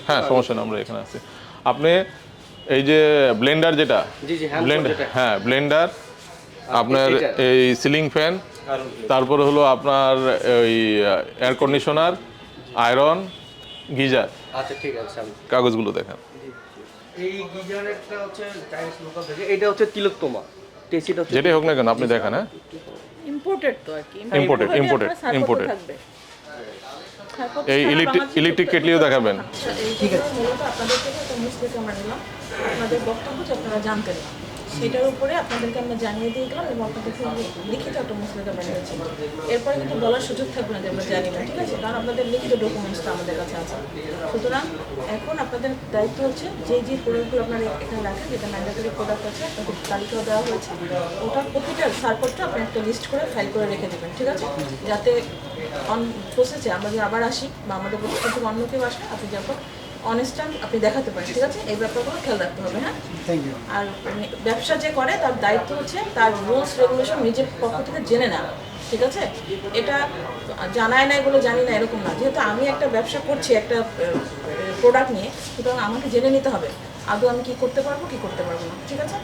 হ্যাঁ সমস্যা নেই, আমরা এখানে আছি। আপনি এই যে ব্লেন্ডার যেটা, ব্লেন্ডার, হ্যাঁ ব্লেন্ডার, আপনার এই সিলিং ফ্যান, তারপরে হলো আপনার ওই এয়ার কন্ডিশনার, আয়রন, গিজার। আচ্ছা ঠিক আছে, কাগজগুলো দেখেন। এই গিজারটা হচ্ছে চাইনিজ লোকাল থেকে, এটা হচ্ছে তিলোত্তমা টেসিটা হচ্ছে, যেটাই হোক না কেন আপনি দেখেন। হ্যাঁ ইম্পোর্টেড তো আর কি, ইম্পোর্টেড ইম্পোর্টেড। এই ইলেকট্রিক কেটলিও দেখাবেন। ঠিক আছে, মূলত আপনাদের থেকে একটা মুসলিকে আমরা নিলাম, আপনাদের বক্তব্য যে আপনারা জানতেন না সেটার উপরে আপনাদেরকে আমরা জানিয়ে দিয়ে গেলাম এবং আপনাদেরকে লিখিত একটা মুসলিকা বানিয়েছি। এরপরে কিন্তু বলার সুযোগ থাকবে না যে আমরা জানি না, ঠিক আছে, কারণ আপনাদের লিখিত ডকুমেন্টসটা আমাদের কাছে আছে। সুতরাং এখন আপনাদের দায়িত্ব হচ্ছে যে যে প্রোডাক্টগুলো আপনারা এখানে রাখেন, যেটা ম্যান্ডেটরি প্রোডাক্ট আছে, আপনাদের তালিকাও দেওয়া হয়েছে, ওটার প্রতিটা সারপোর্টটা আপনি একটা লিস্ট করে ফাইল করে রেখে দেবেন, ঠিক আছে, যাতে অন প্রসেসে আমরা যদি আবার আসি বা আমাদের প্রতিষ্ঠান থেকে অন্য কেউ আসে, আপনি যখন অনেস্ট আপনি দেখাতে পারেন, ঠিক আছে, এই ব্যাপারগুলো খেয়াল রাখতে হবে। হ্যাঁ, আর ব্যবসা যে করে তার দায়িত্ব হচ্ছে তার রুলস রেগুলেশন নিজের পক্ষ থেকে জেনে নেওয়া, ঠিক আছে, এটা জানায় নাই বলে জানি না এরকম না, যেহেতু আমি একটা ব্যবসা করছি একটা প্রোডাক্ট নিয়ে, সুতরাং আমাকে জেনে নিতে হবে আদৌ আমি কী করতে পারবো কী করতে পারবো না, ঠিক আছে।